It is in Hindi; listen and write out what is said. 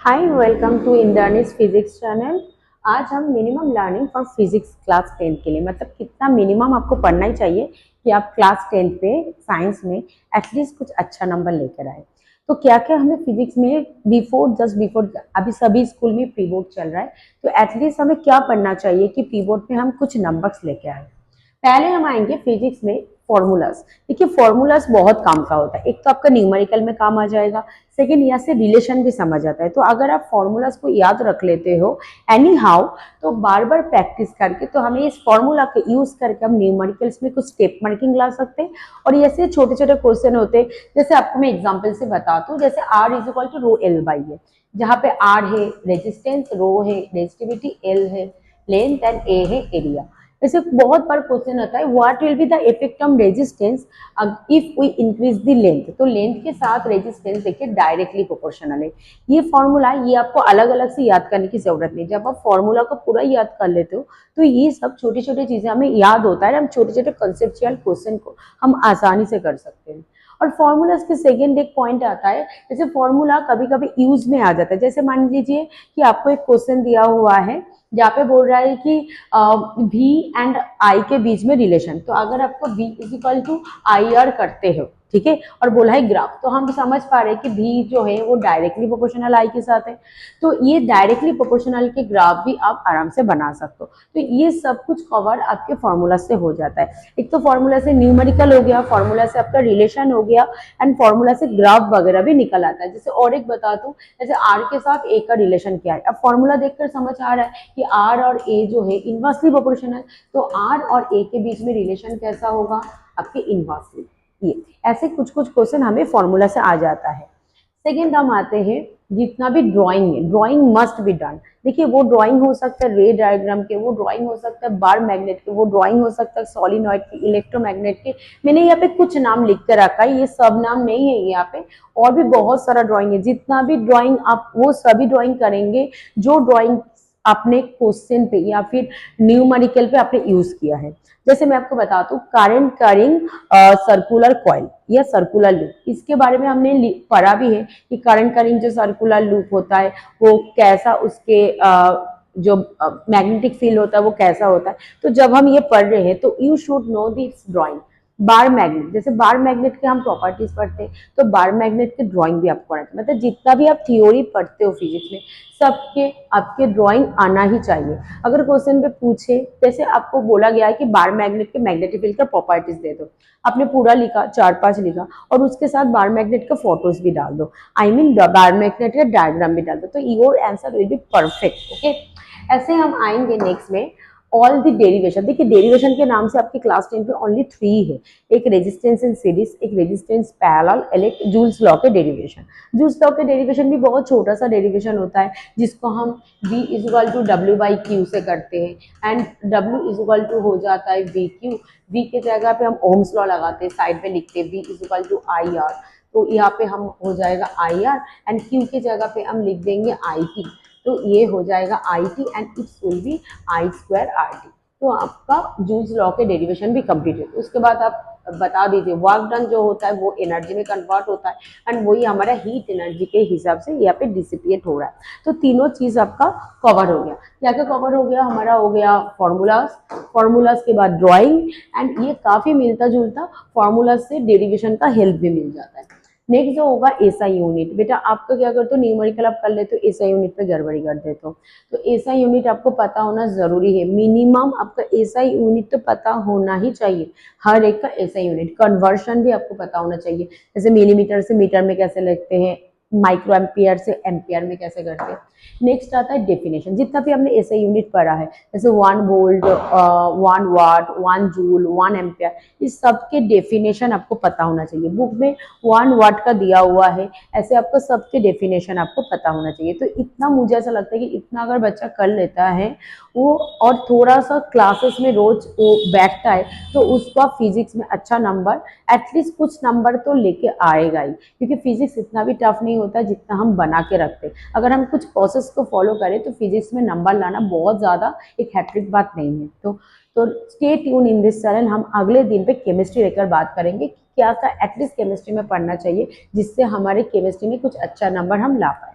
Hi welcome to Indrani's physics channel. आज हम minimum learning for physics class 10 के लिए मतलब कितना मिनिमम आपको पढ़ना ही चाहिए कि आप क्लास 10 पे साइंस में एटलीस्ट कुछ अच्छा नंबर लेकर आए। तो क्या क्या हमें फिजिक्स में जस्ट बिफोर अभी सभी स्कूल में प्री बोर्ड चल रहा है, तो एटलीस्ट हमें क्या पढ़ना चाहिए कि प्री बोर्ड में हम कुछ नंबर्स लेके आए। पहले हम आएंगे फिजिक्स में फॉर्मूलाज। देखिए फॉर्मूलाज बहुत काम का होता है, एक तो आपका न्यूमेरिकल में काम आ जाएगा, सेकेंड यहाँ से रिलेशन भी समझ आता है। तो अगर आप फॉर्मूलाज को याद रख लेते हो एनी हाउ, तो बार बार प्रैक्टिस करके तो हमें इस फॉर्मूला को यूज करके हम न्यूमेरिकल्स में कुछ स्टेप मार्किंग ला सकते हैं। और ऐसे छोटे छोटे क्वेश्चन होते हैं, जैसे आपको मैं एग्जाम्पल से बताता हूँ, जैसे R is equal to rho L by है, जहाँ पे आर है रेजिस्टेंस, रो है रेजिस्टिविटी, एल है लेंथ एंड ए है एरिया। ऐसे बहुत बार क्वेश्चन आता है what will be the effect on resistance if we increase the length. तो लेंथ के साथ रेजिस्टेंस देखिए डायरेक्टली प्रोपोर्शनल है। ये फॉर्मूला ये आपको अलग अलग से याद करने की जरूरत नहीं, जब आप फॉर्मूला को पूरा याद कर लेते हो तो ये सब छोटी छोटी चीजें हमें याद होता है, हम छोटे छोटे कंसेप्चुअल क्वेश्चन को हम आसानी से कर सकते हैं। और फॉर्मूलाज के सेकेंड एक पॉइंट आता है, जैसे फॉर्मूला कभी कभी यूज में आ जाता है। जैसे मान लीजिए कि आपको एक क्वेश्चन दिया हुआ है जहाँ पे बोल रहा है कि वी एंड आई के बीच में रिलेशन। तो अगर आपको V is equal to I R करते हो, ठीक है, और बोला है ग्राफ, तो हम समझ पा रहे हैं कि वी जो है वो डायरेक्टली प्रोपोर्शनल आई के साथ है। तो ये डायरेक्टली प्रोपोर्शनल के ग्राफ भी आप आराम से बना सकते हो। तो ये सब कुछ कवर आपके फॉर्मूला से हो जाता है। एक तो फॉर्मूला से न्यूमेरिकल हो गया, फॉर्मूला से आपका रिलेशन हो गया, एंड फॉर्मूला से ग्राफ वगैरह भी निकल आता है। जैसे और एक बता दूं, जैसे आर के साथ ए का रिलेशन क्या है, अब फॉर्मूला देखकर समझ आ रहा है कि आर और ए जो है इनवर्सली प्रोपोर्शनल। तो आर और ए के बीच में रिलेशन कैसा होगा, आपके इनवर्सली। ये ऐसे कुछ कुछ क्वेश्चन हमें फॉर्मूला से आ जाता है। सेकेंड हम आते हैं, जितना भी ड्राइंग है, ड्राइंग मस्ट बी डन। देखिए वो ड्राइंग हो सकता है रे डायग्राम के, वो ड्राइंग हो सकता है बार मैग्नेट के, वो ड्राइंग हो सकता है सॉलिनॉइड के, इलेक्ट्रोमैग्नेट के। मैंने यहाँ पे कुछ नाम लिख कर रखा है, ये सब नाम नहीं है यहाँ पे, और भी बहुत सारा ड्राइंग है। जितना भी ड्राइंग आप वो सभी ड्राइंग करेंगे जो ड्राइंग आपने क्वेश्चन पे या फिर न्यूमेरिकल पे आपने यूज किया है। जैसे मैं आपको बताता हूँ करंट कैरिंग सर्कुलर कॉइल या सर्कुलर लूप, इसके बारे में हमने पढ़ा भी है कि करंट कैरिंग जो सर्कुलर लूप होता है वो कैसा, उसके जो मैग्नेटिक फील्ड होता है वो कैसा होता है। तो जब हम ये पढ़ रहे हैं तो you should know this drawing. Bar magnet, जैसे बार मैग्नेट के हम प्रॉपर्टीज पढ़ते हैं, तो बार मैग्नेट की ड्राइंग भी आपको पढ़ते हैं। मतलब जितना भी आप थ्योरी पढ़ते हो फिजिक्स में, सबके आपके ड्राइंग आना ही चाहिए। अगर क्वेश्चन पे पूछे, जैसे आपको बोला गया है कि बार मैग्नेट के मैग्नेटिक फील्ड का प्रॉपर्टीज दे दो, आपने पूरा लिखा, 4-5 लिखा, और उसके साथ बार मैग्नेट का फोटोज भी डाल दो, आई मीन बार मैग्नेट का डायग्राम भी डाल दो, तो your answer will be perfect. Okay, ऐसे हम आएंगे नेक्स्ट में ऑल द डेरिवेशन। देखिए डेरिवेशन के नाम से आपकी क्लास 10 पे ओनली 3 है, एक रेजिस्टेंस इन सीरीज, एक रेजिस्टेंस पैरेलल, एक जूल्स लॉ के डेरिवेशन। जूल्स लॉ के डेरिवेशन भी बहुत छोटा सा डेरिवेशन होता है, जिसको हम v is equal to W by Q से करते हैं, and w is equal to हो जाता है वी क्यू। v के जगह पे हम ओम्स लॉ लगाते हैं, साइड में लिखते हैं v is equal to I R. तो यहाँ पे हम हो जाएगा आई आर, एंड q के जगह पे हम लिख देंगे आई टी। तो ये हो जाएगा I T and it's will be I square R T. तो आपका जूल्स लॉ के डेरिवेशन भी कंप्लीट है। उसके बाद आप बता दीजिए वर्क डन जो होता है वो एनर्जी में कन्वर्ट होता है, एंड वही हमारा हीट एनर्जी के हिसाब से यहाँ पे डिसिपिएट हो रहा है। तो तीनों चीज आपका कवर हो गया। क्या क्या कवर हो गया, हमारा हो गया फॉर्मूलाज, फॉर्मूलाज के बाद ड्राइंग, एंड ये काफी मिलता जुलता फॉर्मूलाज से डेरिवेशन का हेल्प भी मिल जाता है। नेक्स्ट जो होगा एसआई यूनिट। बेटा आपका क्या करते हो, न्यूमेरिकल आप कर लेते हो, एसआई यूनिट पे गड़बड़ी कर देते हो। तो एसआई यूनिट आपको पता होना जरूरी है, मिनिमम आपका एसआई यूनिट तो पता होना ही चाहिए। हर एक का एसआई यूनिट, कन्वर्शन भी आपको पता होना चाहिए, जैसे मिलीमीटर से मीटर में कैसे लिखते हैं, माइक्रो एम्पियर से एम्पियर में कैसे करते हैं। नेक्स्ट आता है डेफिनेशन। जितना भी हमने एसआई यूनिट पढ़ा है, जैसे 1 वोल्ट, 1 वाट, 1 जूल, 1 एम्पियर, इस सब के डेफिनेशन आपको पता होना चाहिए। बुक में 1 वाट का दिया हुआ है, ऐसे आपको सबके डेफिनेशन आपको पता होना चाहिए। तो इतना मुझे ऐसा लगता है कि इतना अगर बच्चा कर लेता है वो, और थोड़ा सा क्लासेस में रोज वो बैठता है, तो उसका फिजिक्स में अच्छा नंबर, एटलीस्ट कुछ नंबर तो लेके आएगा ही। क्योंकि फिजिक्स इतना भी टफ नहीं होता जितना हम बना के रखते हैं। अगर हम कुछ प्रोसेस को फॉलो करें तो फिजिक्स में नंबर लाना बहुत ज़्यादा एक हैट्रिक बात नहीं है। तो stay tune in this channel. हम अगले दिन पे केमिस्ट्री लेकर बात करेंगे कि क्या क्या एटलीस्ट केमिस्ट्री में पढ़ना चाहिए, जिससे हमारे केमिस्ट्री में कुछ अच्छा नंबर हम ला पाए।